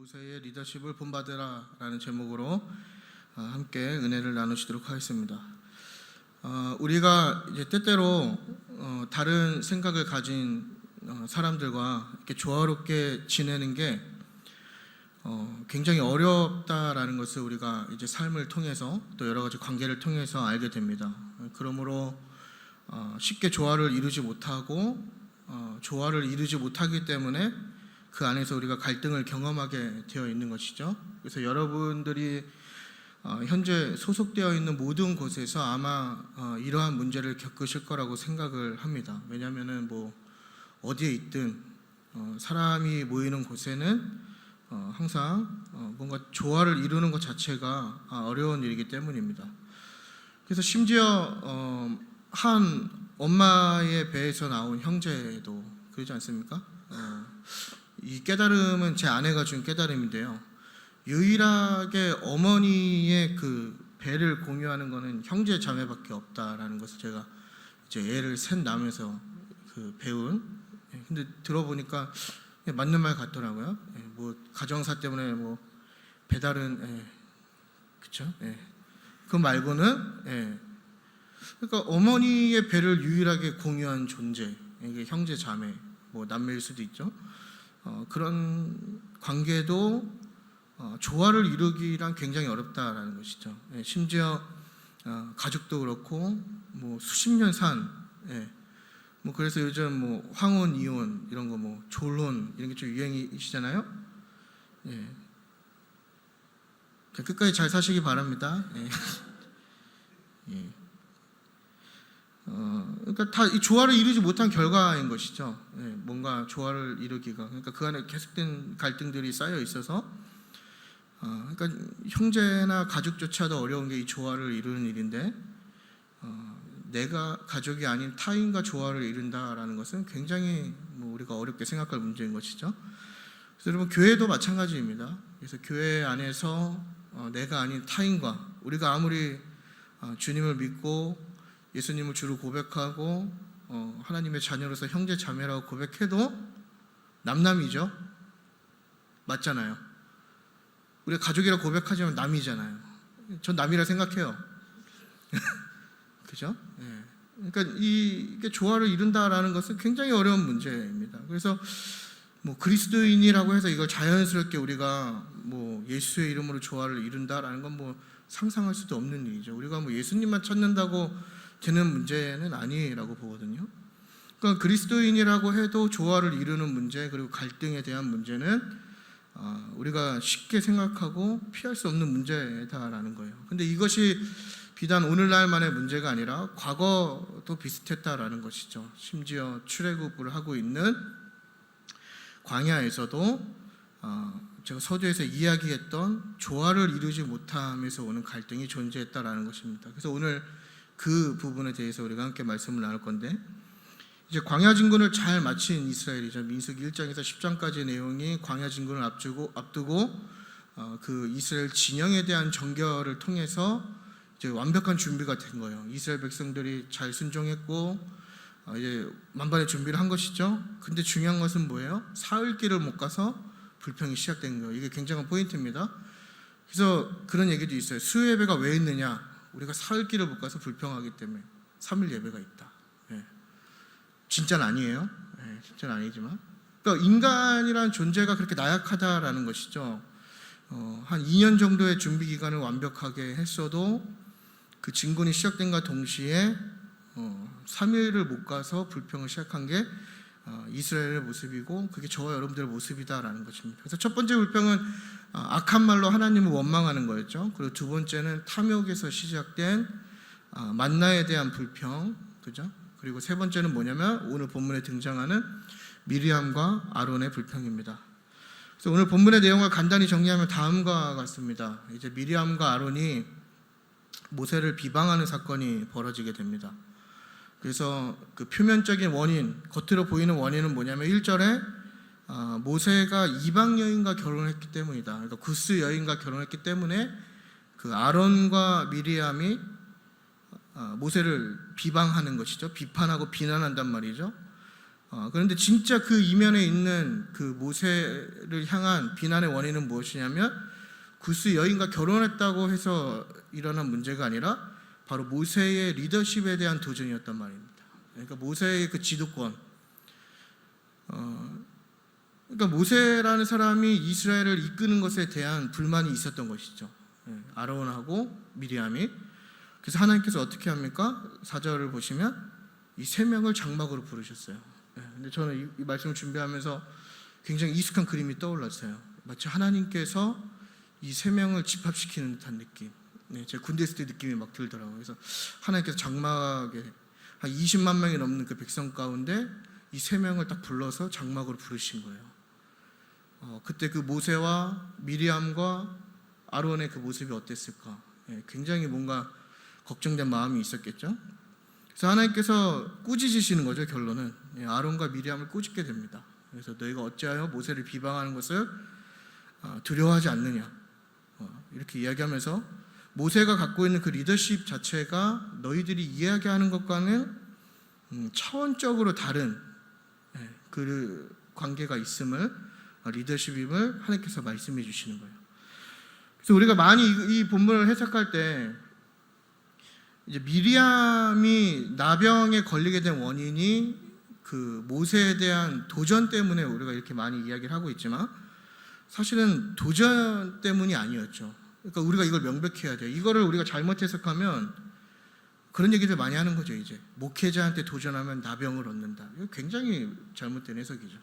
모세의 리더십을 본받으라라는 제목으로 함께 은혜를 나누시도록 하겠습니다. 우리가 이제 때때로 다른 생각을 가진 사람들과 이렇게 조화롭게 지내는 게 굉장히 어렵다라는 것을 우리가 이제 삶을 통해서 또 여러 가지 관계를 통해서 알게 됩니다. 그러므로 쉽게 조화를 이루지 못하고 조화를 이루지 못하기 때문에 그 안에서 우리가 갈등을 경험하게 되어 있는 것이죠. 그래서 여러분들이 현재 소속되어 있는 모든 곳에서 아마 이러한 문제를 겪으실 거라고 생각을 합니다. 왜냐하면은 어디에 있든 사람이 모이는 곳에는 항상 뭔가 조화를 이루는 것 자체가 어려운 일이기 때문입니다. 그래서 심지어 한 엄마의 배에서 나온 형제도 그러지 않습니까? 이 깨달음은 제 아내가 준 깨달음인데요. 유일하게 어머니의 그 배를 공유하는 것은 형제 자매밖에 없다라는 것을 제가 이제 애를 셋 낳으면서 배운. 근데 들어보니까 맞는 말 같더라고요. 가정사 때문에 배달은 그렇죠. 그 말고는 그러니까 어머니의 배를 유일하게 공유한 존재, 이게 형제 자매, 남매일 수도 있죠. 그런 관계도 조화를 이루기란 굉장히 어렵다라는 것이죠. 심지어 가족도 그렇고 수십 년 산, 그래서 요즘 황혼, 이혼 이런 거 졸혼 이런 게 좀 유행이시잖아요. 끝까지 잘 사시기 바랍니다. 그러니까 다 이 조화를 이루지 못한 결과인 것이죠. 뭔가 조화를 이루기가, 그러니까 그 안에 계속된 갈등들이 쌓여 있어서, 그러니까 형제나 가족조차도 어려운 게 이 조화를 이루는 일인데, 내가 가족이 아닌 타인과 조화를 이룬다라는 것은 굉장히 우리가 어렵게 생각할 문제인 것이죠. 그래서 여러분, 교회도 마찬가지입니다. 그래서 교회 안에서 내가 아닌 타인과, 우리가 아무리 주님을 믿고 예수님을 주로 고백하고 하나님의 자녀로서 형제 자매라고 고백해도 남남이죠. 맞잖아요. 우리가 가족이라고 고백하지만 남이잖아요. 전 남이라 생각해요. 그죠? 그러니까 이게 조화를 이룬다라는 것은 굉장히 어려운 문제입니다. 그래서 그리스도인이라고 해서 이걸 자연스럽게 우리가 예수의 이름으로 조화를 이룬다라는 건 상상할 수도 없는 일이죠. 우리가 예수님만 찾는다고 되는 문제는 아니라고 보거든요. 그러니까 그리스도인이라고 해도 조화를 이루는 문제, 그리고 갈등에 대한 문제는 우리가 쉽게 생각하고 피할 수 없는 문제다라는 거예요. 근데 이것이 비단 오늘날만의 문제가 아니라 과거도 비슷했다라는 것이죠. 심지어 출애굽을 하고 있는 광야에서도 제가 서두에서 이야기했던 조화를 이루지 못함에서 오는 갈등이 존재했다라는 것입니다. 그래서 오늘 그 부분에 대해서 우리가 함께 말씀을 나눌 건데, 이제 광야 진군을 잘 마친 이스라엘이죠. 민수기 1장에서 10장까지의 내용이 광야 진군을 앞두고 그 이스라엘 진영에 대한 정결을 통해서 이제 완벽한 준비가 된 거예요. 이스라엘 백성들이 잘 순종했고 이제 만반의 준비를 한 것이죠. 근데 중요한 것은 뭐예요? 사흘 길을 못 가서 불평이 시작된 거예요. 이게 굉장한 포인트입니다. 그래서 그런 얘기도 있어요. 수요 예배가 왜 있느냐? 우리가 사흘 길을 못 가서 불평하기 때문에 3일 예배가 있다. 진짜는 아니에요. 진짜는 아니지만, 그러니까 인간이라는 존재가 그렇게 나약하다라는 것이죠. 한 2년 정도의 준비 기간을 완벽하게 했어도 그 진군이 시작된과 동시에 3일을 못 가서 불평을 시작한 게 이스라엘의 모습이고, 그게 저와 여러분들의 모습이다라는 것입니다. 그래서 첫 번째 불평은 악한 말로 하나님을 원망하는 거였죠. 그리고 두 번째는 탐욕에서 시작된 만나에 대한 불평, 그죠? 그리고 세 번째는 뭐냐면 오늘 본문에 등장하는 미리암과 아론의 불평입니다. 그래서 오늘 본문의 내용을 간단히 정리하면 다음과 같습니다. 이제 미리암과 아론이 모세를 비방하는 사건이 벌어지게 됩니다. 그래서 그 표면적인 원인, 겉으로 보이는 원인은 뭐냐면 1절에 모세가 이방 여인과 결혼했기 때문이다. 그러니까 구스 여인과 결혼했기 때문에 그 아론과 미리암이 모세를 비방하는 것이죠. 비판하고 비난한단 말이죠. 그런데 진짜 그 이면에 있는 그 모세를 향한 비난의 원인은 무엇이냐면 구스 여인과 결혼했다고 해서 일어난 문제가 아니라 바로 모세의 리더십에 대한 도전이었단 말입니다. 그러니까 모세의 그 지도권, 그러니까 모세라는 사람이 이스라엘을 이끄는 것에 대한 불만이 있었던 것이죠. 아론하고 미리암이. 그래서 하나님께서 어떻게 합니까? 4절을 보시면 이 세 명을 장막으로 부르셨어요. 근데 저는 이 말씀을 준비하면서 굉장히 익숙한 그림이 떠올랐어요. 마치 하나님께서 이 세 명을 집합시키는 듯한 느낌. 제가 군대 있을 때 느낌이 막 들더라고요. 그래서 하나님께서 장막에 한 20만 명이 넘는 그 백성 가운데 이 세 명을 딱 불러서 장막으로 부르신 거예요. 그때 그 모세와 미리암과 아론의 그 모습이 어땠을까? 굉장히 뭔가 걱정된 마음이 있었겠죠. 그래서 하나님께서 꾸짖으시는 거죠. 결론은 아론과 미리암을 꾸짖게 됩니다. 그래서 너희가 어찌하여 모세를 비방하는 것을 두려워하지 않느냐, 이렇게 이야기하면서 모세가 갖고 있는 그 리더십 자체가 너희들이 이야기하는 것과는 차원적으로 다른 그 관계가 있음을, 리더십임을 하나님께서 말씀해 주시는 거예요. 그래서 우리가 많이 이 본문을 해석할 때 이제 미리암이 나병에 걸리게 된 원인이 그 모세에 대한 도전 때문에 우리가 이렇게 많이 이야기를 하고 있지만 사실은 도전 때문이 아니었죠. 그러니까 우리가 이걸 명백해야 돼요. 이거를 우리가 잘못 해석하면 그런 얘기들 많이 하는 거죠. 이제 목회자한테 도전하면 나병을 얻는다. 이거 굉장히 잘못된 해석이죠.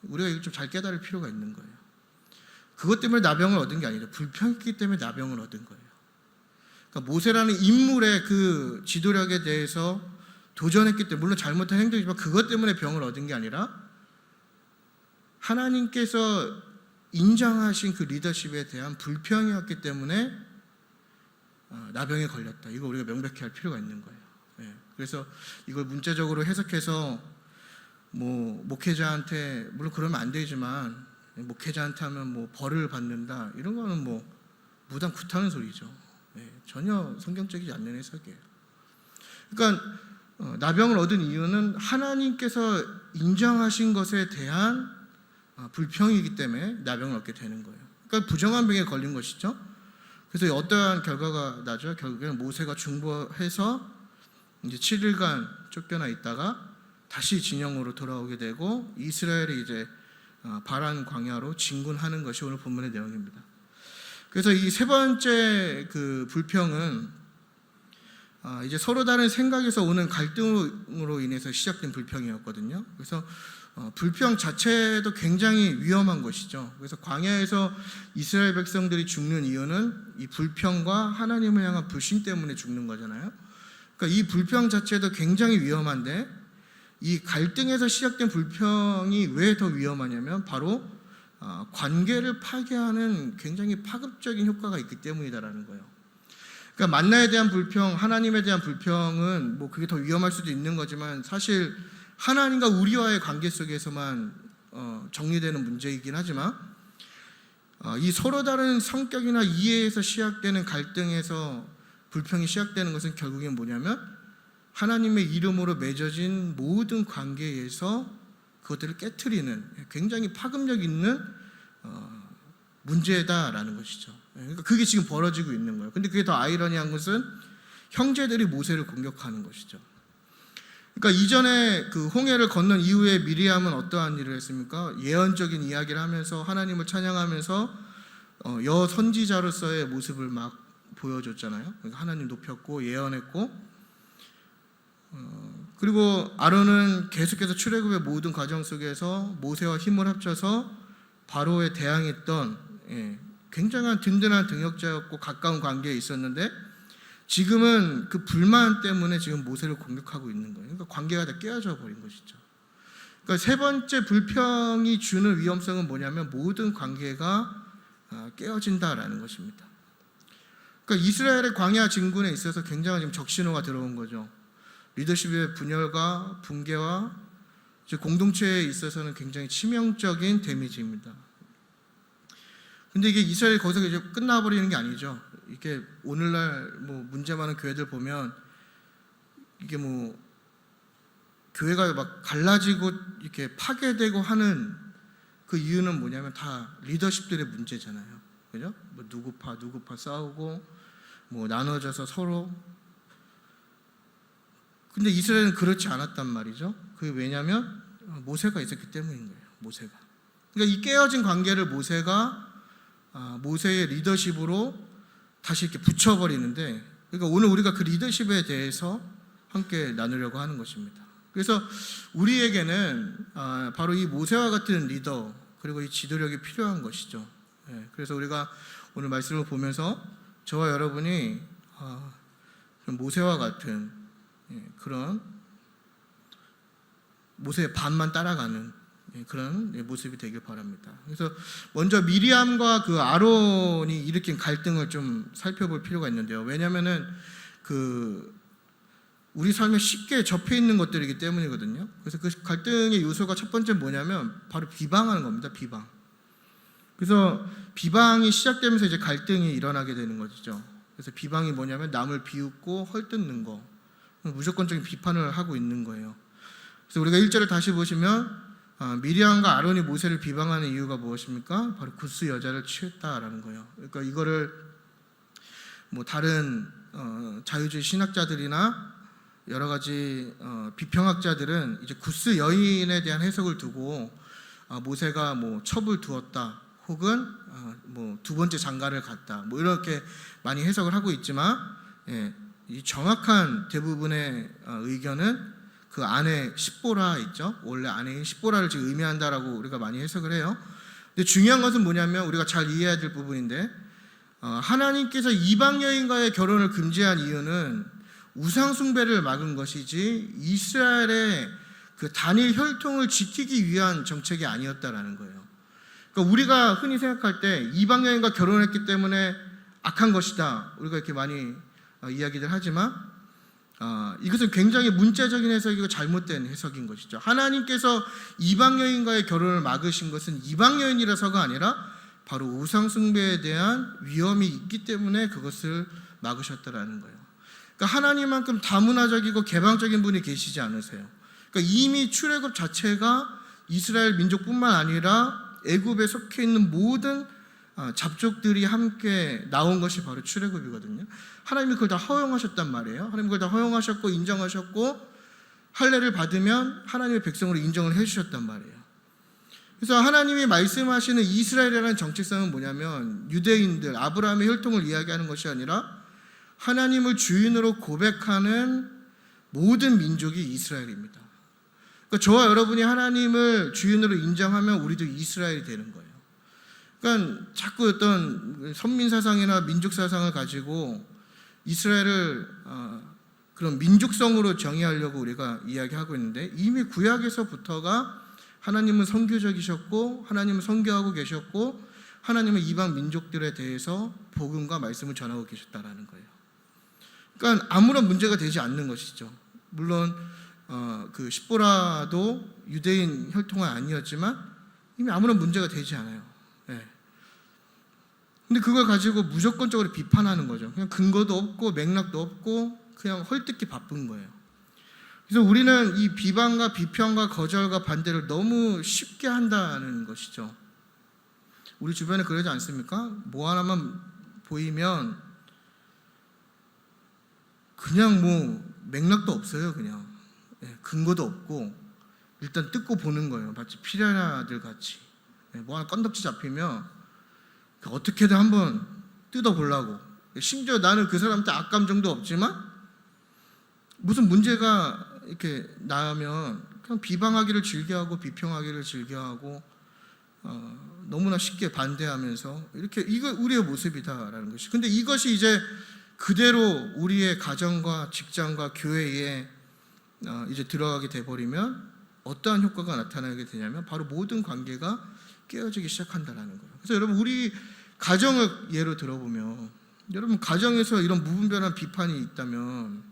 우리가 이걸 좀 잘 깨달을 필요가 있는 거예요. 그것 때문에 나병을 얻은 게 아니죠. 불평했기 때문에 나병을 얻은 거예요. 그러니까 모세라는 인물의 그 지도력에 대해서 도전했기 때문에, 물론 잘못한 행동이지만 그것 때문에 병을 얻은 게 아니라 하나님께서 인정하신 그 리더십에 대한 불평이었기 때문에 나병에 걸렸다. 이거 우리가 명백히 할 필요가 있는 거예요. 그래서 이걸 문자적으로 해석해서 뭐 목회자한테, 물론 그러면 안 되지만 목회자한테 하면 뭐 벌을 받는다, 이런 거는 뭐 무당 굿하는 소리죠. 전혀 성경적이지 않는 해석이에요. 그러니까 나병을 얻은 이유는 하나님께서 인정하신 것에 대한 불평이기 때문에 나병을 얻게 되는 거예요. 그러니까 부정한 병에 걸린 것이죠. 그래서 어떠한 결과가 나죠? 결국에는 모세가 중보해서 이제 7일간 쫓겨나 있다가 다시 진영으로 돌아오게 되고 이스라엘이 이제 바란 광야로 진군하는 것이 오늘 본문의 내용입니다. 그래서 이 세 번째 그 불평은 이제 서로 다른 생각에서 오는 갈등으로 인해서 시작된 불평이었거든요. 그래서 불평 자체도 굉장히 위험한 것이죠. 그래서 광야에서 이스라엘 백성들이 죽는 이유는 이 불평과 하나님을 향한 불신 때문에 죽는 거잖아요. 그러니까 이 불평 자체도 굉장히 위험한데 이 갈등에서 시작된 불평이 왜 더 위험하냐면 바로 관계를 파괴하는 굉장히 파급적인 효과가 있기 때문이다라는 거예요. 그러니까 만나에 대한 불평, 하나님에 대한 불평은 뭐 그게 더 위험할 수도 있는 거지만 사실 하나님과 우리와의 관계 속에서만 정리되는 문제이긴 하지만 이 서로 다른 성격이나 이해에서 시작되는 갈등에서 불평이 시작되는 것은 결국엔 뭐냐면 하나님의 이름으로 맺어진 모든 관계에서 그것들을 깨트리는 굉장히 파급력 있는 문제다라는 것이죠. 그러니까 그게 지금 벌어지고 있는 거예요. 근데 그게 더 아이러니한 것은 형제들이 모세를 공격하는 것이죠. 그러니까 이전에 그 홍해를 건넌 이후에 미리암은 어떠한 일을 했습니까? 예언적인 이야기를 하면서 하나님을 찬양하면서 여선지자로서의 모습을 막 보여줬잖아요. 그러니까 하나님 높였고 예언했고, 그리고 아론은 계속해서 출애굽의 모든 과정 속에서 모세와 힘을 합쳐서 바로에 대항했던 굉장한 든든한 등역자였고 가까운 관계에 있었는데 지금은 그 불만 때문에 지금 모세를 공격하고 있는 거예요. 그러니까 관계가 다 깨어져 버린 것이죠. 그러니까 세 번째 불평이 주는 위험성은 뭐냐면 모든 관계가 깨어진다라는 것입니다. 그러니까 이스라엘의 광야 진군에 있어서 굉장한 지금 적신호가 들어온 거죠. 리더십의 분열과 붕괴와 공동체에 있어서는 굉장히 치명적인 데미지입니다. 근데 이게 이스라엘 거기서 이제 끝나버리는 게 아니죠. 이게 오늘날 뭐 문제 많은 교회들 보면 이게 뭐 교회가 막 갈라지고 이렇게 파괴되고 하는 그 이유는 뭐냐면 다 리더십들의 문제잖아요. 그죠? 뭐 누구 파 싸우고 뭐 나눠져서 서로. 근데 이스라엘은 그렇지 않았단 말이죠. 그게 왜냐면 모세가 있었기 때문인 거예요. 모세가. 그러니까 이 깨어진 관계를 모세가 모세의 리더십으로 다시 이렇게 붙여버리는데, 그러니까 오늘 우리가 그 리더십에 대해서 함께 나누려고 하는 것입니다. 그래서 우리에게는 바로 이 모세와 같은 리더, 그리고 이 지도력이 필요한 것이죠. 그래서 우리가 오늘 말씀을 보면서 저와 여러분이 모세와 같은 그런 모세의 반만 따라가는 그런 모습이 되길 바랍니다. 그래서 먼저 미리암과 그 아론이 일으킨 갈등을 좀 살펴볼 필요가 있는데요. 왜냐하면은 우리 삶에 쉽게 접해 있는 것들이기 때문이거든요. 그래서 그 갈등의 요소가 첫 번째 뭐냐면 바로 비방하는 겁니다. 비방. 그래서 비방이 시작되면서 이제 갈등이 일어나게 되는 것이죠. 그래서 비방이 뭐냐면 남을 비웃고 헐뜯는 거, 무조건적인 비판을 하고 있는 거예요. 그래서 우리가 1절을 다시 보시면 미리암과 아론이 모세를 비방하는 이유가 무엇입니까? 바로 구스 여자를 취했다라는 거예요. 그러니까 이거를 뭐 다른 자유주의 신학자들이나 여러 가지 비평학자들은 이제 구스 여인에 대한 해석을 두고 모세가 뭐 첩을 두었다, 혹은 뭐 두 번째 장가를 갔다, 뭐 이렇게 많이 해석을 하고 있지만, 이 정확한 대부분의 의견은 그 아내 십보라 있죠. 원래 아내인 십보라를 지금 의미한다라고 우리가 많이 해석을 해요. 근데 중요한 것은 뭐냐면 우리가 잘 이해해야 될 부분인데, 하나님께서 이방 여인과의 결혼을 금지한 이유는 우상 숭배를 막은 것이지 이스라엘의 그 단일 혈통을 지키기 위한 정책이 아니었다라는 거예요. 그러니까 우리가 흔히 생각할 때 이방 여인과 결혼했기 때문에 악한 것이다, 우리가 이렇게 많이 이야기를 하지만 이것은 굉장히 문자적인 해석이고 잘못된 해석인 것이죠. 하나님께서 이방 여인과의 결혼을 막으신 것은 이방 여인이라서가 아니라 바로 우상 숭배에 대한 위험이 있기 때문에 그것을 막으셨다라는 거예요. 그러니까 하나님만큼 다문화적이고 개방적인 분이 계시지 않으세요. 그러니까 이미 출애굽 자체가 이스라엘 민족뿐만 아니라 애굽에 속해 있는 모든 잡족들이 함께 나온 것이 바로 출애굽이거든요. 하나님이 그걸 다 허용하셨단 말이에요. 하나님이 그걸 다 허용하셨고 인정하셨고 할례를 받으면 하나님의 백성으로 인정을 해주셨단 말이에요. 그래서 하나님이 말씀하시는 이스라엘이라는 정체성은 뭐냐면 유대인들, 아브라함의 혈통을 이야기하는 것이 아니라 하나님을 주인으로 고백하는 모든 민족이 이스라엘입니다. 그러니까 저와 여러분이 하나님을 주인으로 인정하면 우리도 이스라엘이 되는 거예요. 그러니까 자꾸 어떤 선민 사상이나 민족 사상을 가지고 이스라엘을 그런 민족성으로 정의하려고 우리가 이야기하고 있는데, 이미 구약에서부터가 하나님은 선교적이셨고 하나님은 선교하고 계셨고 하나님은 이방 민족들에 대해서 복음과 말씀을 전하고 계셨다라는 거예요. 그러니까 아무런 문제가 되지 않는 것이죠. 물론 그 십보라도 유대인 혈통은 아니었지만 이미 아무런 문제가 되지 않아요. 근데 그걸 가지고 무조건적으로 비판하는 거죠. 그냥 근거도 없고 맥락도 없고 그냥 헐뜯기 바쁜 거예요. 그래서 우리는 이 비방과 비평과 거절과 반대를 너무 쉽게 한다는 것이죠. 우리 주변에 그러지 않습니까? 뭐 하나만 보이면 그냥 뭐 맥락도 없어요. 그냥 근거도 없고 일단 뜯고 보는 거예요. 마치 피라냐들 같이 뭐 하나 건덕지 잡히면 어떻게든 한번 뜯어보려고. 심지어 나는 그 사람한테 악감정도 없지만 무슨 문제가 이렇게 나면 그냥 비방하기를 즐겨하고 비평하기를 즐겨하고 너무나 쉽게 반대하면서 이렇게, 이거 우리의 모습이다라는 것이. 근데 이것이 이제 그대로 우리의 가정과 직장과 교회에 이제 들어가게 돼버리면 어떠한 효과가 나타나게 되냐면 바로 모든 관계가 깨어지기 시작한다는 거예요. 그래서 여러분, 우리 가정을 예로 들어보면, 여러분 가정에서 이런 무분별한 비판이 있다면,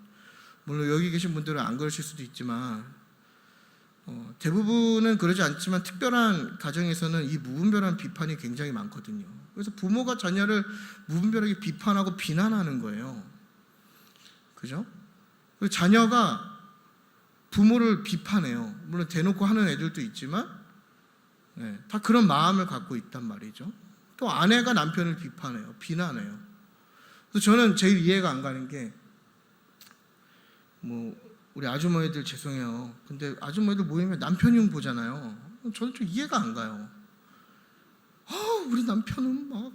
물론 여기 계신 분들은 안 그러실 수도 있지만 대부분은 그러지 않지만 특별한 가정에서는 이 무분별한 비판이 굉장히 많거든요. 그래서 부모가 자녀를 무분별하게 비판하고 비난하는 거예요. 그죠? 자녀가 부모를 비판해요. 물론 대놓고 하는 애들도 있지만 다 그런 마음을 갖고 있단 말이죠. 또 아내가 남편을 비판해요. 비난해요. 그래서 저는 제일 이해가 안 가는 게 우리 아주머니들 죄송해요. 근데 아주머니들 모이면 남편용 보잖아요. 저는 좀 이해가 안 가요. 우리 남편은 막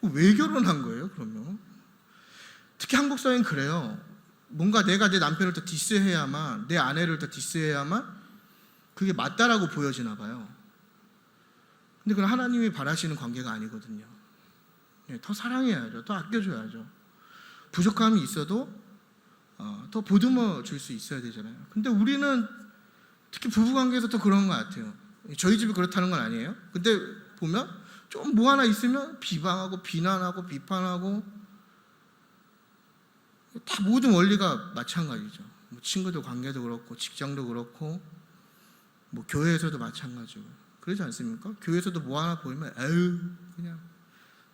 왜 결혼한 거예요, 그러면? 특히 한국 사회는 그래요. 뭔가 내가 내 남편을 더 디스해야만, 내 아내를 더 디스해야만 그게 맞다라고 보여지나 봐요. 근데 그건 하나님이 바라시는 관계가 아니거든요. 더 사랑해야죠. 더 아껴줘야죠. 부족함이 있어도 더 보듬어 줄 수 있어야 되잖아요. 근데 우리는 특히 부부관계에서 더 그런 것 같아요. 저희 집이 그렇다는 건 아니에요. 근데 보면 좀 뭐 하나 있으면 비방하고 비난하고 비판하고 다 모든 원리가 마찬가지죠. 친구들 관계도 그렇고 직장도 그렇고 교회에서도 마찬가지고 그러지 않습니까? 교회에서도 뭐 하나 보이면 에휴 그냥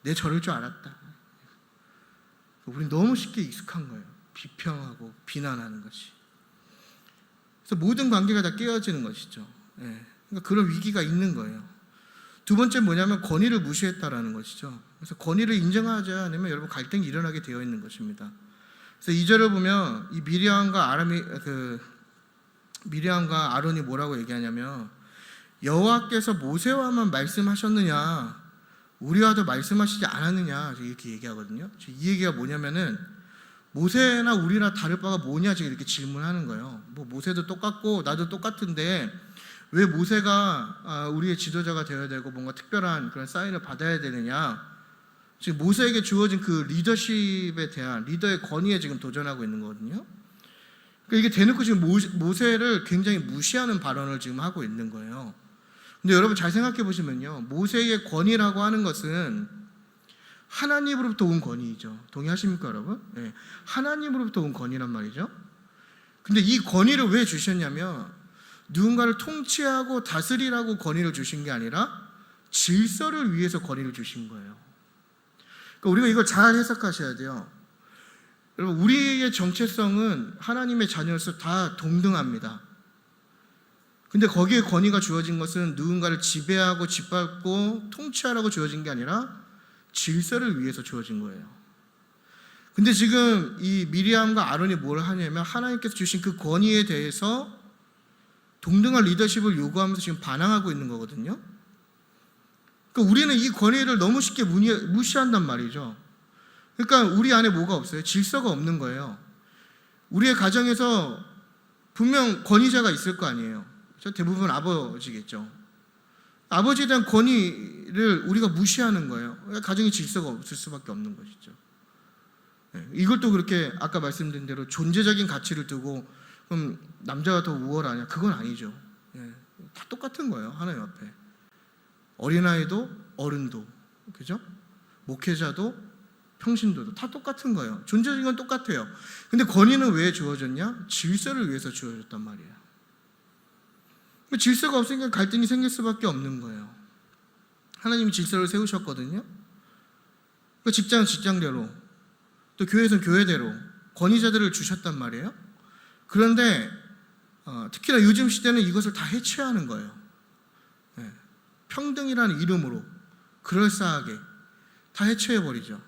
내 저럴 줄 알았다. 우린 너무 쉽게 익숙한 거예요. 비평하고 비난하는 것이. 그래서 모든 관계가 다 깨어지는 것이죠. 그러니까 그런 위기가 있는 거예요. 두 번째 뭐냐면 권위를 무시했다라는 것이죠. 그래서 권위를 인정하지 않으면 여러분 갈등이 일어나게 되어 있는 것입니다. 그래서 2절을 보면 이 미리암과 아론이 뭐라고 얘기하냐면 여호와께서 모세와만 말씀하셨느냐 우리와도 말씀하시지 않았느냐 이렇게 얘기하거든요. 이 얘기가 뭐냐면은 모세나 우리나 다를 바가 뭐냐 지금 이렇게 질문하는 거예요. 모세도 똑같고 나도 똑같은데 왜 모세가 우리의 지도자가 되어야 되고 뭔가 특별한 그런 사인을 받아야 되느냐. 지금 모세에게 주어진 그 리더십에 대한 리더의 권위에 지금 도전하고 있는 거거든요. 그러니까 이게 대놓고 지금 모세를 굉장히 무시하는 발언을 지금 하고 있는 거예요. 근데 여러분 잘 생각해 보시면요. 모세의 권위라고 하는 것은 하나님으로부터 온 권위이죠. 동의하십니까 여러분? 네. 하나님으로부터 온 권위란 말이죠. 근데 이 권위를 왜 주셨냐면 누군가를 통치하고 다스리라고 권위를 주신 게 아니라 질서를 위해서 권위를 주신 거예요. 그러니까 우리가 이걸 잘 해석하셔야 돼요. 여러분 우리의 정체성은 하나님의 자녀로서 다 동등합니다. 근데 거기에 권위가 주어진 것은 누군가를 지배하고 짓밟고 통치하라고 주어진 게 아니라 질서를 위해서 주어진 거예요. 근데 지금 이 미리암과 아론이 뭘 하냐면 하나님께서 주신 그 권위에 대해서 동등한 리더십을 요구하면서 지금 반항하고 있는 거거든요. 그러니까 우리는 이 권위를 너무 쉽게 무시한단 말이죠. 그러니까 우리 안에 뭐가 없어요? 질서가 없는 거예요. 우리의 가정에서 분명 권위자가 있을 거 아니에요. 대부분 아버지겠죠. 아버지에 대한 권위를 우리가 무시하는 거예요. 가정의 질서가 없을 수밖에 없는 것이죠. 이것도 그렇게 아까 말씀드린 대로 존재적인 가치를 두고 그럼 남자가 더 우월하냐? 그건 아니죠. 다 똑같은 거예요. 하나님 앞에. 어린아이도 어른도 그죠? 목회자도 평신도도 다 똑같은 거예요. 존재적인 건 똑같아요. 근데 권위는 왜 주어졌냐? 질서를 위해서 주어졌단 말이에요. 질서가 없으니까 갈등이 생길 수밖에 없는 거예요. 하나님이 질서를 세우셨거든요. 직장은 직장대로 또 교회에서는 교회대로 권위자들을 주셨단 말이에요. 그런데 특히나 요즘 시대는 이것을 다 해체하는 거예요. 평등이라는 이름으로 그럴싸하게 다 해체해버리죠.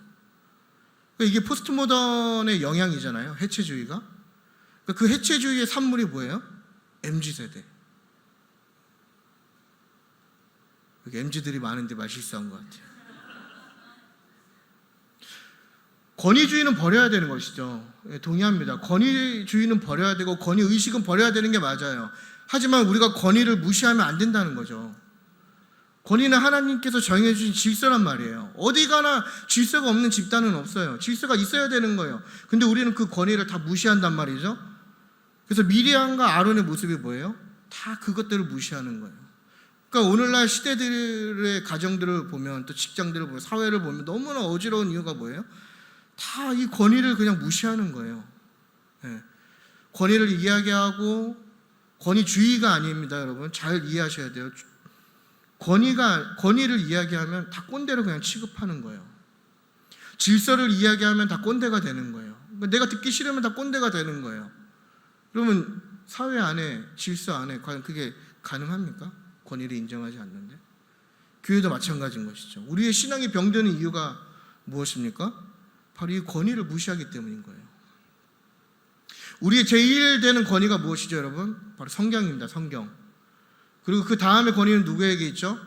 이게 포스트 모던의 영향이잖아요. 해체주의가. 그 해체주의의 산물이 뭐예요? MZ세대. 여기 MZ들이 많은데 말 실수한 것 같아요. 권위주의는 버려야 되는 것이죠. 동의합니다. 권위주의는 버려야 되고 권위의식은 버려야 되는 게 맞아요. 하지만 우리가 권위를 무시하면 안 된다는 거죠. 권위는 하나님께서 정해주신 질서란 말이에요. 어디 가나 질서가 없는 집단은 없어요. 질서가 있어야 되는 거예요. 근데 우리는 그 권위를 다 무시한단 말이죠. 그래서 미리암과 아론의 모습이 뭐예요? 다 그것들을 무시하는 거예요. 그러니까 오늘날 시대들의 가정들을 보면 또 직장들을 보면 사회를 보면 너무나 어지러운 이유가 뭐예요? 다 이 권위를 그냥 무시하는 거예요. 권위를 이야기하고 권위주의가 아닙니다, 여러분. 잘 이해하셔야 돼요. 권위를 이야기하면 다 꼰대로 그냥 취급하는 거예요. 질서를 이야기하면 다 꼰대가 되는 거예요. 내가 듣기 싫으면 다 꼰대가 되는 거예요. 그러면 사회 안에, 질서 안에 과연 그게 가능합니까? 권위를 인정하지 않는데. 교회도 마찬가지인 것이죠. 우리의 신앙이 병드는 이유가 무엇입니까? 바로 이 권위를 무시하기 때문인 거예요. 우리의 제일 되는 권위가 무엇이죠, 여러분? 바로 성경입니다. 성경. 그리고 그 다음에 권위는 누구에게 있죠?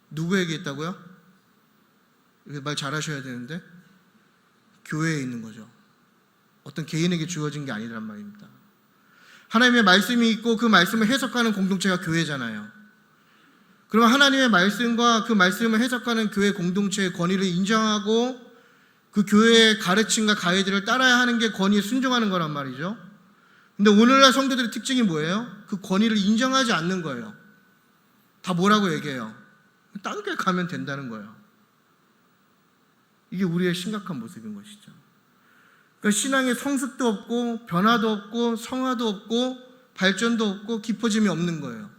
누구에게 있다고요? 말 잘하셔야 되는데 교회에 있는 거죠. 어떤 개인에게 주어진 게 아니란 말입니다. 하나님의 말씀이 있고 그 말씀을 해석하는 공동체가 교회잖아요. 그러면 하나님의 말씀과 그 말씀을 해석하는 교회 공동체의 권위를 인정하고 그 교회의 가르침과 가이드를 따라야 하는 게 권위에 순종하는 거란 말이죠. 근데 오늘날 성도들의 특징이 뭐예요? 그 권위를 인정하지 않는 거예요. 다 뭐라고 얘기해요? 딴 데 가면 된다는 거예요. 이게 우리의 심각한 모습인 것이죠. 그러니까 신앙에 성숙도 없고 변화도 없고 성화도 없고 발전도 없고 깊어짐이 없는 거예요.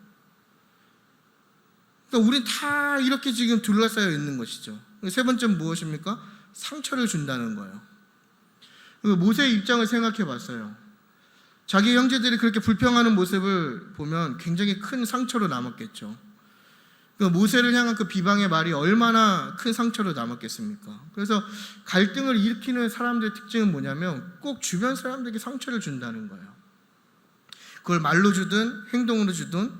그러니까 우린 다 이렇게 지금 둘러싸여 있는 것이죠. 세 번째는 무엇입니까? 상처를 준다는 거예요. 모세의 입장을 생각해 봤어요. 자기 형제들이 그렇게 불평하는 모습을 보면 굉장히 큰 상처로 남았겠죠. 모세를 향한 그 비방의 말이 얼마나 큰 상처로 남았겠습니까? 그래서 갈등을 일으키는 사람들의 특징은 뭐냐면 꼭 주변 사람들에게 상처를 준다는 거예요. 그걸 말로 주든 행동으로 주든.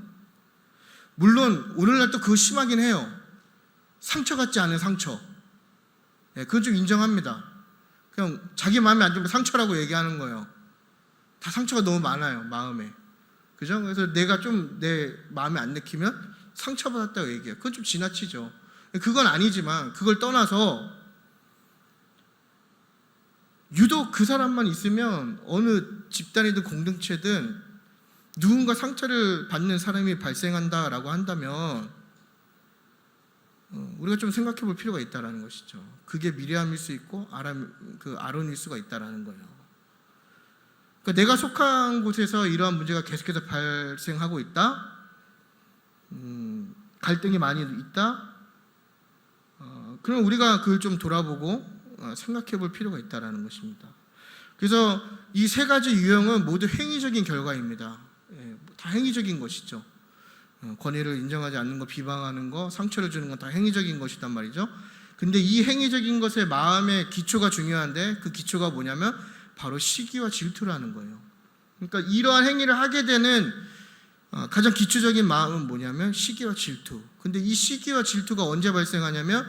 물론 오늘날 또 그거 심하긴 해요. 상처 같지 않은 상처. 그건 좀 인정합니다. 그냥 자기 마음에 안 들면 상처라고 얘기하는 거예요. 다 상처가 너무 많아요, 마음에. 그죠? 그래서 내가 좀 내 마음에 안 내키면 상처받았다고 얘기해요. 그건 좀 지나치죠. 그건 아니지만 그걸 떠나서 유독 그 사람만 있으면 어느 집단이든 공동체든 누군가 상처를 받는 사람이 발생한다라고 한다면 우리가 좀 생각해 볼 필요가 있다는 것이죠. 그게 미리암일 수 있고 아론일 수가 있다는 거예요. 그러니까 내가 속한 곳에서 이러한 문제가 계속해서 발생하고 있다. 갈등이 많이 있다. 그럼 우리가 그걸 좀 돌아보고 생각해 볼 필요가 있다는 것입니다. 그래서 이 세 가지 유형은 모두 행위적인 결과입니다. 다 행위적인 것이죠. 권위를 인정하지 않는 거, 비방하는 거, 상처를 주는 건 다 행위적인 것이단 말이죠. 근데 이 행위적인 것의 마음의 기초가 중요한데 그 기초가 뭐냐면 바로 시기와 질투라는 거예요. 그러니까 이러한 행위를 하게 되는 가장 기초적인 마음은 뭐냐면 시기와 질투. 근데 이 시기와 질투가 언제 발생하냐면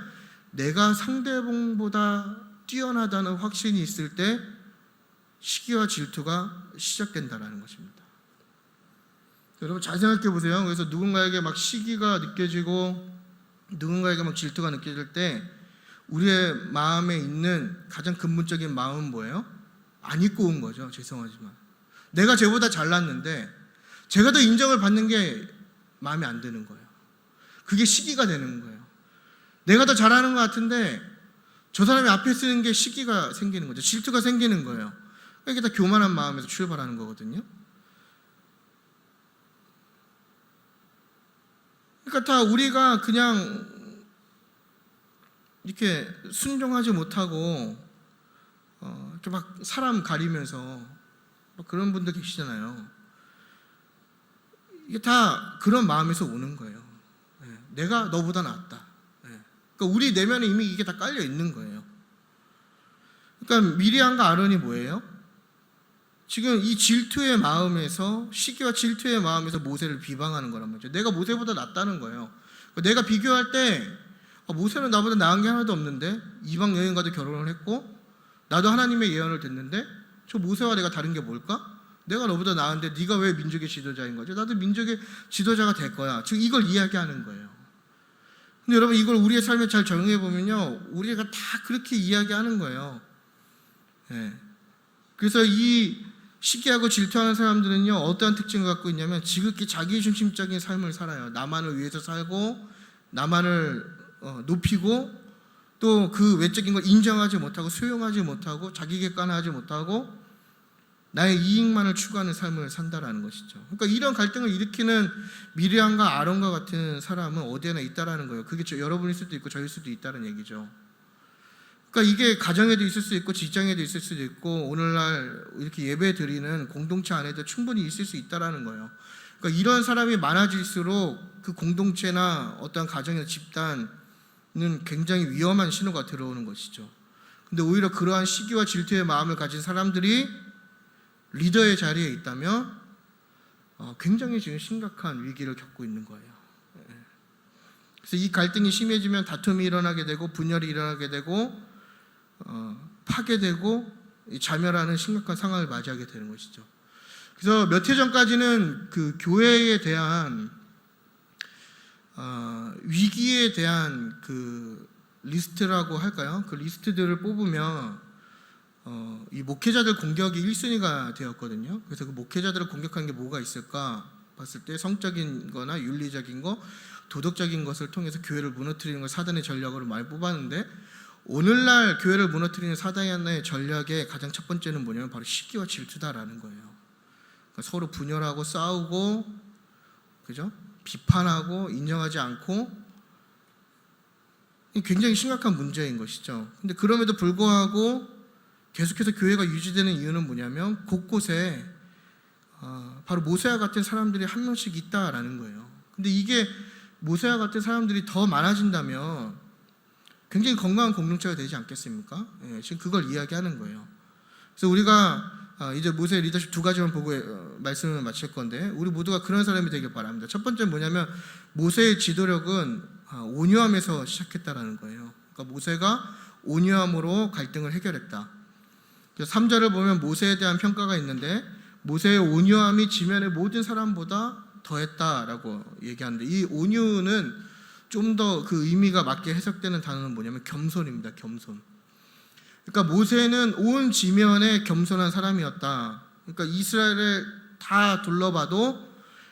내가 상대방보다 뛰어나다는 확신이 있을 때 시기와 질투가 시작된다는 것입니다. 여러분 잘 생각해 보세요. 그래서 누군가에게 막 시기가 느껴지고 누군가에게 막 질투가 느껴질 때 우리의 마음에 있는 가장 근본적인 마음은 뭐예요? 안 입고 온 거죠. 죄송하지만 내가 쟤보다 잘났는데 제가 더 인정을 받는 게 마음에 안 드는 거예요. 그게 시기가 되는 거예요. 내가 더 잘하는 것 같은데 저 사람이 앞에 쓰는 게 시기가 생기는 거죠. 질투가 생기는 거예요. 이게 다 교만한 마음에서 출발하는 거거든요. 그러니까 다 우리가 그냥 이렇게 순종하지 못하고 이렇게 막 사람 가리면서 그런 분들 계시잖아요. 이게 다 그런 마음에서 오는 거예요. 내가 너보다 낫다. 그러니까 우리 내면에 이미 이게 다 깔려 있는 거예요. 그러니까 미리암과 아론이 뭐예요? 지금 이 질투의 마음에서 시기와 질투의 마음에서 모세를 비방하는 거란 말이죠. 내가 모세보다 낫다는 거예요. 그러니까 내가 비교할 때 모세는 나보다 나은 게 하나도 없는데 이방 여인과도 결혼을 했고 나도 하나님의 예언을 듣는데 저 모세와 내가 다른 게 뭘까? 내가 너보다 나은데 네가 왜 민족의 지도자인 거지? 나도 민족의 지도자가 될 거야. 지금 이걸 이야기하는 거예요. 근데 여러분 이걸 우리의 삶에 잘 적용해 보면요, 우리가 다 그렇게 이야기하는 거예요. 그래서 이 시기하고 질투하는 사람들은요 어떠한 특징을 갖고 있냐면 지극히 자기중심적인 삶을 살아요. 나만을 위해서 살고 나만을 높이고 또 그 외적인 걸 인정하지 못하고 수용하지 못하고 자기 객관화하지 못하고 나의 이익만을 추구하는 삶을 산다라는 것이죠. 그러니까 이런 갈등을 일으키는 미리암과 아론과 같은 사람은 어디에나 있다라는 거예요. 그게 여러분일 수도 있고 저일 수도 있다는 얘기죠. 그러니까 이게 가정에도 있을 수 있고 직장에도 있을 수도 있고 오늘날 이렇게 예배 드리는 공동체 안에도 충분히 있을 수 있다라는 거예요. 그러니까 이런 사람이 많아질수록 그 공동체나 어떤 가정이나 집단은 굉장히 위험한 신호가 들어오는 것이죠. 근데 오히려 그러한 시기와 질투의 마음을 가진 사람들이 리더의 자리에 있다면 굉장히 지금 심각한 위기를 겪고 있는 거예요. 그래서 이 갈등이 심해지면 다툼이 일어나게 되고 분열이 일어나게 되고 파괴되고 자멸하는 심각한 상황을 맞이하게 되는 것이죠. 그래서 몇 해 전까지는 그 교회에 대한 위기에 대한 그 리스트라고 할까요? 그 리스트들을 뽑으면 이 목회자들 공격이 1순위가 되었거든요. 그래서 그 목회자들을 공격한 게 뭐가 있을까 봤을 때 성적인 거나 윤리적인 거, 도덕적인 것을 통해서 교회를 무너뜨리는 걸 사단의 전략으로 많이 뽑았는데, 오늘날 교회를 무너뜨리는 사단의 전략의 가장 첫 번째는 뭐냐면 바로 시기와 질투다라는 거예요. 그러니까 서로 분열하고 싸우고, 그죠? 비판하고 인정하지 않고, 굉장히 심각한 문제인 것이죠. 근데 그럼에도 불구하고 계속해서 교회가 유지되는 이유는 뭐냐면 곳곳에 바로 모세와 같은 사람들이 한 명씩 있다라는 거예요. 근데 이게 모세와 같은 사람들이 더 많아진다면 굉장히 건강한 공동체가 되지 않겠습니까? 지금 그걸 이야기하는 거예요. 그래서 우리가 이제 모세의 리더십 두 가지만 보고 말씀을 마칠 건데, 우리 모두가 그런 사람이 되길 바랍니다. 첫 번째는 뭐냐면 모세의 지도력은 온유함에서 시작했다라는 거예요. 그러니까 모세가 온유함으로 갈등을 해결했다. 3절을 보면 모세에 대한 평가가 있는데, 모세의 온유함이 지면의 모든 사람보다 더했다라고 얘기하는데, 이 온유는 좀 더 그 의미가 맞게 해석되는 단어는 뭐냐면 겸손입니다. 겸손. 그러니까 모세는 온 지면에 겸손한 사람이었다. 그러니까 이스라엘을 다 둘러봐도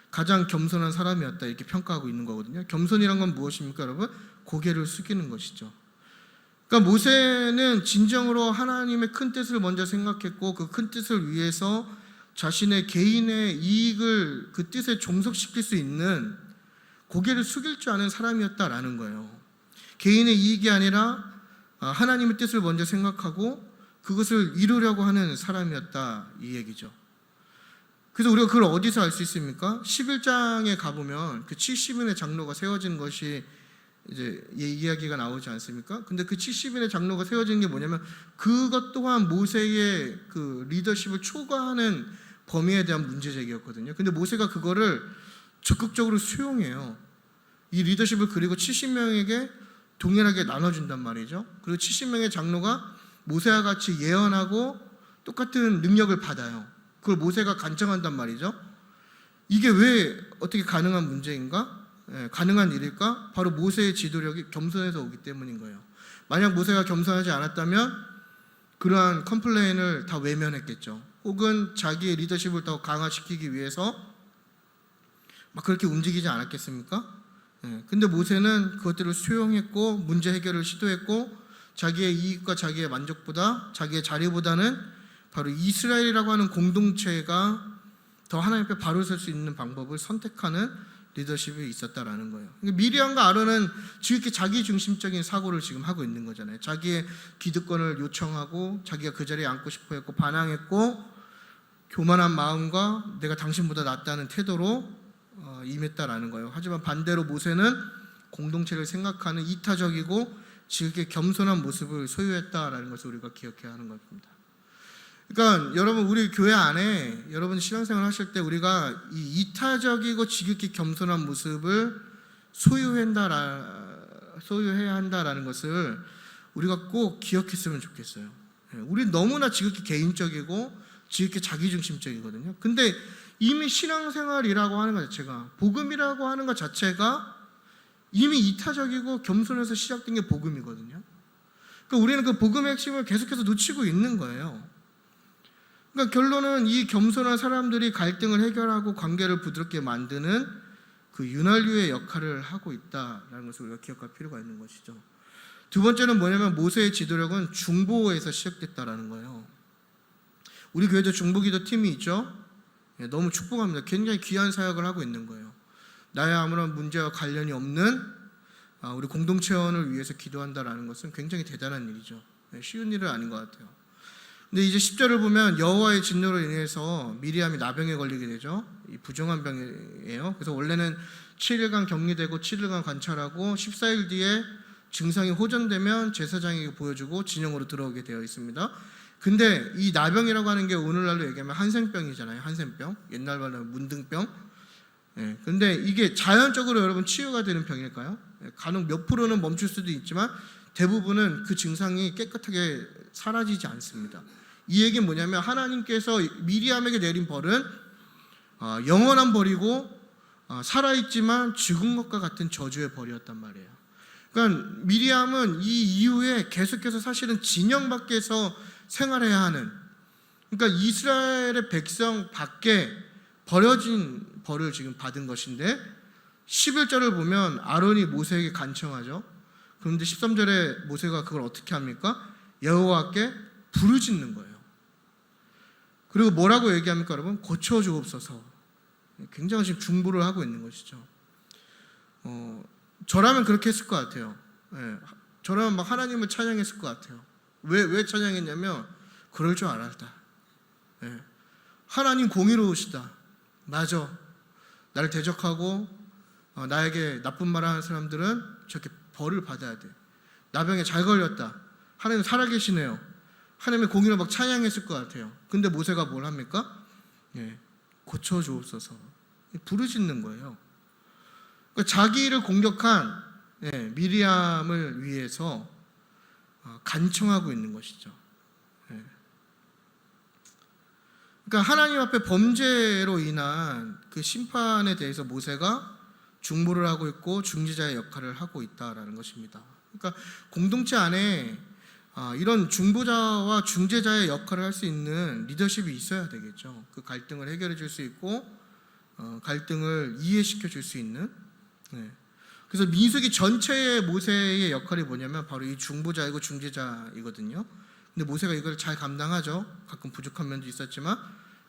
가장 겸손한 사람이었다, 이렇게 평가하고 있는 거거든요. 겸손이란 건 무엇입니까, 여러분? 고개를 숙이는 것이죠. 그러니까 모세는 진정으로 하나님의 큰 뜻을 먼저 생각했고, 그 큰 뜻을 위해서 자신의 개인의 이익을 그 뜻에 종속시킬 수 있는 고개를 숙일 줄 아는 사람이었다라는 거예요. 개인의 이익이 아니라 하나님의 뜻을 먼저 생각하고 그것을 이루려고 하는 사람이었다, 이 얘기죠. 그래서 우리가 그걸 어디서 알 수 있습니까? 11장에 가보면 그 70인의 장로가 세워진 것이 이제 이야기가 나오지 않습니까? 근데 그 70인의 장로가 세워진 게 뭐냐면 그것 또한 모세의 그 리더십을 초과하는 범위에 대한 문제제기였거든요. 근데 모세가 그거를 적극적으로 수용해요. 이 리더십을 그리고 70명에게 동일하게 나눠준단 말이죠. 그리고 70명의 장로가 모세와 같이 예언하고 똑같은 능력을 받아요. 그걸 모세가 간청한단 말이죠. 이게 왜 어떻게 가능한 문제인가? 가능한 일일까? 바로 모세의 지도력이 겸손해서 오기 때문인 거예요. 만약 모세가 겸손하지 않았다면 그러한 컴플레인을 다 외면했겠죠. 혹은 자기의 리더십을 더 강화시키기 위해서 막 그렇게 움직이지 않았겠습니까? 근데 모세는 그것들을 수용했고 문제 해결을 시도했고 자기의 이익과 자기의 만족보다, 자기의 자리보다는 바로 이스라엘이라고 하는 공동체가 더 하나님 앞에 바로 설 수 있는 방법을 선택하는 리더십이 있었다라는 거예요. 미리암과 아론은 지극히 자기 중심적인 사고를 지금 하고 있는 거잖아요. 자기의 기득권을 요청하고 자기가 그 자리에 앉고 싶어 했고 반항했고 교만한 마음과 내가 당신보다 낫다는 태도로 임했다라는 거예요. 하지만 반대로 모세는 공동체를 생각하는 이타적이고 지극히 겸손한 모습을 소유했다라는 것을 우리가 기억해야 하는 것입니다. 그러니까 여러분, 우리 교회 안에 여러분 신앙생활 하실 때 우리가 이 이타적이고 지극히 겸손한 모습을 소유해야 한다라는 것을 우리가 꼭 기억했으면 좋겠어요. 우리 너무나 지극히 개인적이고 지극히 자기중심적이거든요. 근데 이미 신앙생활이라고 하는 것 자체가, 복음이라고 하는 것 자체가 이미 이타적이고 겸손해서 시작된 게 복음이거든요. 그러니까 우리는 그 복음의 핵심을 계속해서 놓치고 있는 거예요. 그러니까 결론은 이 겸손한 사람들이 갈등을 해결하고 관계를 부드럽게 만드는 그 윤활유의 역할을 하고 있다라는 것을 우리가 기억할 필요가 있는 것이죠. 두 번째는 뭐냐면 모세의 지도력은 중보에서 시작됐다라는 거예요. 우리 교회도 중보기도 팀이 있죠. 너무 축복합니다. 굉장히 귀한 사역을 하고 있는 거예요. 나의 아무런 문제와 관련이 없는 우리 공동체원을 위해서 기도한다라는 것은 굉장히 대단한 일이죠. 쉬운 일은 아닌 것 같아요. 근데 이제 10절을 보면 여호와의 진노로 인해서 미리암이 나병에 걸리게 되죠. 이 부정한 병이에요. 그래서 원래는 7일간 격리되고 7일간 관찰하고 14일 뒤에 증상이 호전되면 제사장에게 보여주고 진영으로 들어오게 되어 있습니다. 근데 이 나병이라고 하는 게 오늘날로 얘기하면 한센병이잖아요. 한센병. 옛날 말로 문둥병. 근데 이게 자연적으로 여러분 치유가 되는 병일까요? 간혹 몇 프로는 멈출 수도 있지만 대부분은 그 증상이 깨끗하게 사라지지 않습니다. 이 얘기는 뭐냐면 하나님께서 미리암에게 내린 벌은 영원한 벌이고 살아있지만 죽은 것과 같은 저주의 벌이었단 말이에요. 그러니까 미리암은 이 이후에 계속해서 사실은 진영 밖에서 생활해야 하는, 그러니까 이스라엘의 백성 밖에 버려진 벌을 지금 받은 것인데 11절을 보면 아론이 모세에게 간청하죠. 그런데 13절에 모세가 그걸 어떻게 합니까? 여호와께 부르짖는 거예요. 그리고 뭐라고 얘기합니까 여러분? 고쳐주옵소서. 굉장히 지금 중보를 하고 있는 것이죠. 저라면 그렇게 했을 것 같아요. 저라면 막 하나님을 찬양했을 것 같아요. 왜 찬양했냐면 그럴 줄 알았다. 하나님 공의로우시다. 맞아. 나를 대적하고 나에게 나쁜 말을 하는 사람들은 저렇게 벌을 받아야 돼. 나병에 잘 걸렸다. 하나님 살아계시네요. 하나님의 공의로 막 찬양했을 것 같아요. 근데 모세가 뭘 합니까? 고쳐주옵소서. 부르짖는 거예요. 그러니까 자기를 공격한 미리암을 위해서 간청하고 있는 것이죠. 그러니까 하나님 앞에 범죄로 인한 그 심판에 대해서 모세가 중보를 하고 있고 중지자의 역할을 하고 있다라는 것입니다. 그러니까 공동체 안에 이런 중보자와 중재자의 역할을 할 수 있는 리더십이 있어야 되겠죠. 그 갈등을 해결해 줄 수 있고 갈등을 이해시켜 줄 수 있는. 그래서 민수기 전체의 모세의 역할이 뭐냐면 바로 이 중보자이고 중재자이거든요. 근데 모세가 이걸 잘 감당하죠. 가끔 부족한 면도 있었지만,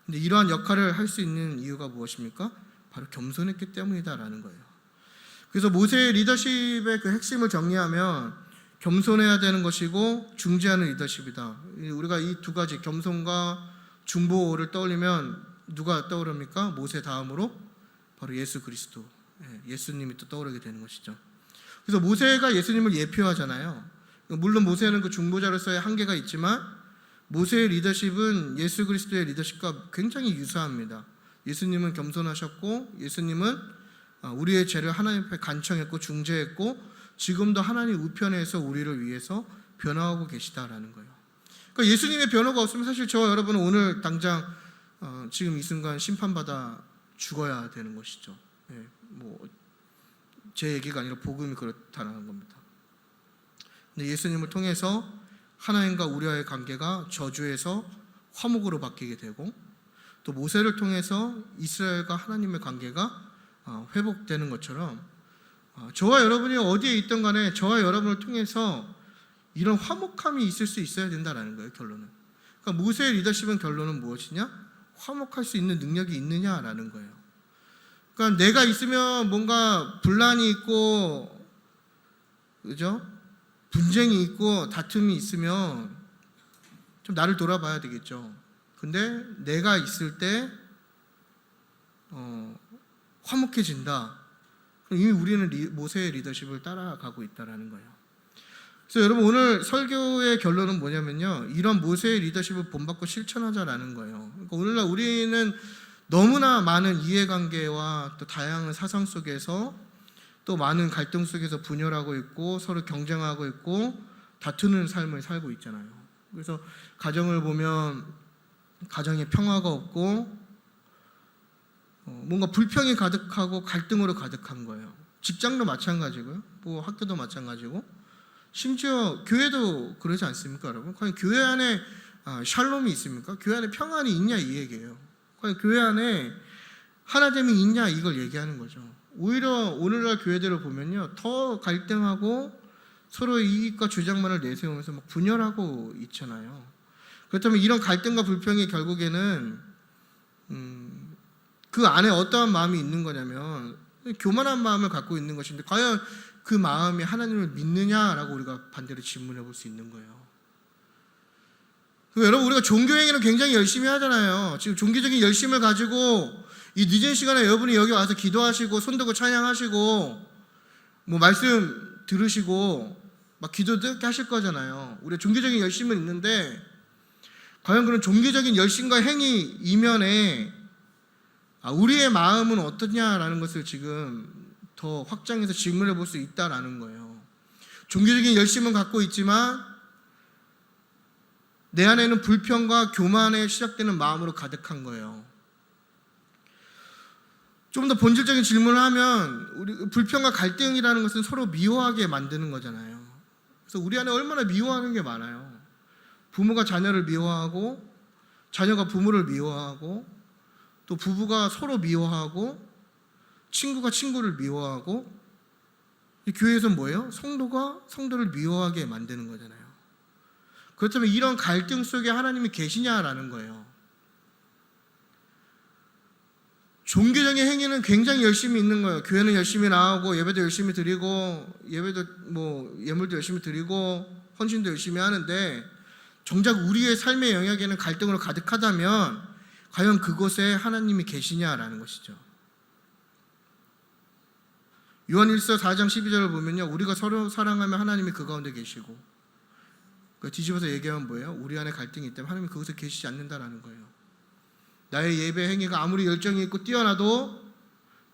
근데 이러한 역할을 할 수 있는 이유가 무엇입니까? 바로 겸손했기 때문이다라는 거예요. 그래서 모세의 리더십의 그 핵심을 정리하면 겸손해야 되는 것이고 중재하는 리더십이다. 우리가 이 두 가지 겸손과 중보를 떠올리면 누가 떠오릅니까? 모세 다음으로 바로 예수 그리스도, 예수님이 또 떠오르게 되는 것이죠. 그래서 모세가 예수님을 예표하잖아요. 물론 모세는 그 중보자로서의 한계가 있지만 모세의 리더십은 예수 그리스도의 리더십과 굉장히 유사합니다. 예수님은 겸손하셨고 예수님은 우리의 죄를 하나님 앞에 간청했고 중재했고 지금도 하나님 우편에서 우리를 위해서 변화하고 계시다라는 거예요. 그러니까 예수님의 변화가 없으면 사실 저와 여러분은 오늘 당장 지금 이 순간 심판받아 죽어야 되는 것이죠. 제 얘기가 아니라 복음이 그렇다는 겁니다. 근데 예수님을 통해서 하나님과 우리와의 관계가 저주에서 화목으로 바뀌게 되고 또 모세를 통해서 이스라엘과 하나님의 관계가 회복되는 것처럼 저와 여러분이 어디에 있든 간에 저와 여러분을 통해서 이런 화목함이 있을 수 있어야 된다는 거예요. 결론은. 그러니까 모세의 리더십은 결론은 무엇이냐? 화목할 수 있는 능력이 있느냐라는 거예요. 그러니까 내가 있으면 뭔가 분란이 있고, 그죠? 분쟁이 있고 다툼이 있으면 좀 나를 돌아봐야 되겠죠. 근데 내가 있을 때 화목해진다. 이미 우리는 모세의 리더십을 따라가고 있다는 거예요. 그래서 여러분 오늘 설교의 결론은 뭐냐면요, 이런 모세의 리더십을 본받고 실천하자라는 거예요. 그러니까 오늘날 우리는 너무나 많은 이해관계와 또 다양한 사상 속에서 또 많은 갈등 속에서 분열하고 있고 서로 경쟁하고 있고 다투는 삶을 살고 있잖아요. 그래서 가정을 보면 가정에 평화가 없고 뭔가 불평이 가득하고 갈등으로 가득한 거예요. 직장도 마찬가지고요. 뭐 학교도 마찬가지고 심지어 교회도 그러지 않습니까, 여러분? 과연 교회 안에 샬롬이 있습니까? 교회 안에 평안이 있냐 이 얘기예요. 과연 교회 안에 하나됨이 있냐 이걸 얘기하는 거죠. 오히려 오늘날 교회들을 보면요, 더 갈등하고 서로 이익과 주장만을 내세우면서 막 분열하고 있잖아요. 그렇다면 이런 갈등과 불평이 결국에는 그 안에 어떠한 마음이 있는 거냐면 교만한 마음을 갖고 있는 것인데 과연 그 마음이 하나님을 믿느냐라고 우리가 반대로 질문해 볼 수 있는 거예요. 여러분, 우리가 종교행위는 굉장히 열심히 하잖아요. 지금 종교적인 열심을 가지고 이 늦은 시간에 여러분이 여기 와서 기도하시고 손들고 찬양하시고 뭐 말씀 들으시고 막 기도 듣게 하실 거잖아요. 우리가 종교적인 열심은 있는데 과연 그런 종교적인 열심과 행위 이면에 우리의 마음은 어떠냐라는 것을 지금 더 확장해서 질문해 볼 수 있다라는 거예요. 종교적인 열심은 갖고 있지만 내 안에는 불평과 교만에 시작되는 마음으로 가득한 거예요. 좀 더 본질적인 질문을 하면 우리 불평과 갈등이라는 것은 서로 미워하게 만드는 거잖아요. 그래서 우리 안에 얼마나 미워하는 게 많아요. 부모가 자녀를 미워하고 자녀가 부모를 미워하고 또 부부가 서로 미워하고 친구가 친구를 미워하고 이 교회에서는 뭐예요? 성도가 성도를 미워하게 만드는 거잖아요. 그렇다면 이런 갈등 속에 하나님이 계시냐라는 거예요. 종교적인 행위는 굉장히 열심히 있는 거예요. 교회는 열심히 나오고 예배도 열심히 드리고 예배도 예물도 열심히 드리고 헌신도 열심히 하는데 정작 우리의 삶의 영역에는 갈등으로 가득하다면 과연 그곳에 하나님이 계시냐라는 것이죠. 요한일서 4장 12절을 보면요, 우리가 서로 사랑하면 하나님이 그 가운데 계시고, 뒤집어서 얘기하면 뭐예요? 우리 안에 갈등이 있다면 하나님이 그곳에 계시지 않는다라는 거예요. 나의 예배 행위가 아무리 열정이 있고 뛰어나도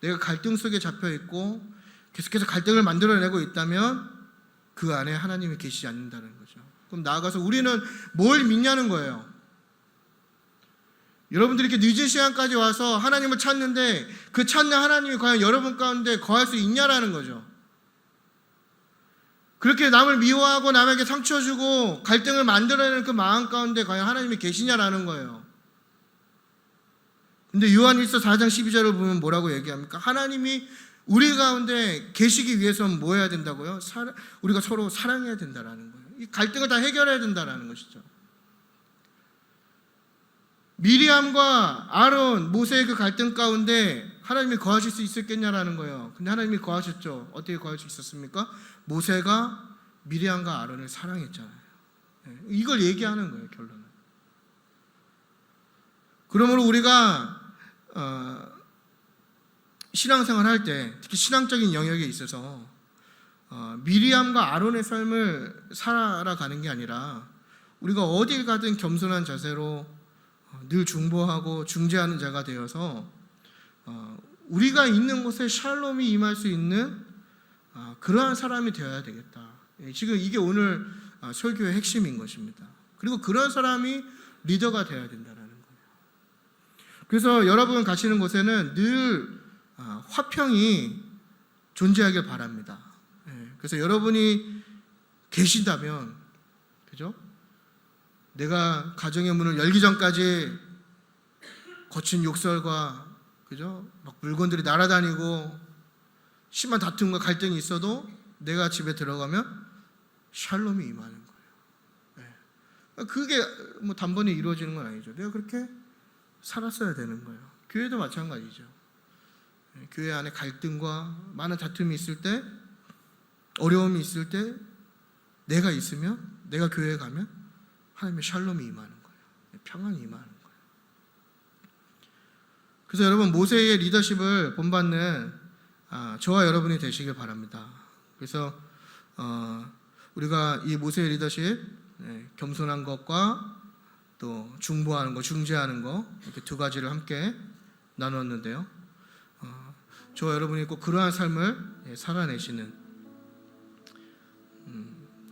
내가 갈등 속에 잡혀 있고 계속해서 갈등을 만들어내고 있다면 그 안에 하나님이 계시지 않는다는 거죠. 그럼 나아가서 우리는 뭘 믿냐는 거예요. 여러분들이 이렇게 늦은 시간까지 와서 하나님을 찾는데 그 찾는 하나님이 과연 여러분 가운데 거할 수 있냐라는 거죠. 그렇게 남을 미워하고 남에게 상처 주고 갈등을 만들어내는 그 마음 가운데 과연 하나님이 계시냐라는 거예요. 근데 요한일서 4장 12절을 보면 뭐라고 얘기합니까? 하나님이 우리 가운데 계시기 위해서는 뭐 해야 된다고요? 우리가 서로 사랑해야 된다라는 거예요. 이 갈등을 다 해결해야 된다라는 것이죠. 미리암과 아론, 모세의 그 갈등 가운데 하나님이 거하실 수 있었겠냐라는 거예요. 근데 하나님이 거하셨죠. 어떻게 거할 수 있었습니까? 모세가 미리암과 아론을 사랑했잖아요. 이걸 얘기하는 거예요, 결론은. 그러므로 우리가 신앙생활 할 때, 특히 신앙적인 영역에 있어서 미리암과 아론의 삶을 살아가는 게 아니라 우리가 어딜 가든 겸손한 자세로 늘 중보하고 중재하는 자가 되어서 우리가 있는 곳에 샬롬이 임할 수 있는 그러한 사람이 되어야 되겠다. 지금 이게 오늘 설교의 핵심인 것입니다. 그리고 그런 사람이 리더가 되어야 된다는 거예요. 그래서 여러분 가시는 곳에는 늘 화평이 존재하길 바랍니다. 그래서 여러분이 계신다면, 그죠? 내가 가정의 문을 열기 전까지 거친 욕설과, 그죠? 막 물건들이 날아다니고 심한 다툼과 갈등이 있어도 내가 집에 들어가면 샬롬이 임하는 거예요. 그게 뭐 단번에 이루어지는 건 아니죠. 내가 그렇게 살았어야 되는 거예요. 교회도 마찬가지죠. 교회 안에 갈등과 많은 다툼이 있을 때, 어려움이 있을 때 내가 있으면, 내가 교회에 가면 하나님의 샬롬이 임하는 거예요. 평안이 임하는 거예요. 그래서 여러분, 모세의 리더십을 본받는 저와 여러분이 되시길 바랍니다. 그래서 우리가 이 모세의 리더십, 겸손한 것과 또 중보하는 것, 중재하는 것, 이렇게 두 가지를 함께 나누었는데요. 저와 여러분이 꼭 그러한 삶을 살아내시는,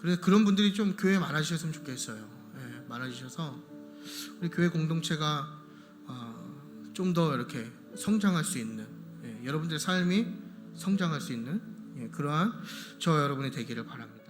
그래서 그런 분들이 좀 교회에 많아지셨으면 좋겠어요. 많아지셔서 우리 교회 공동체가 좀 더 이렇게 성장할 수 있는, 여러분들의 삶이 성장할 수 있는 그러한 저와 여러분이 되기를 바랍니다.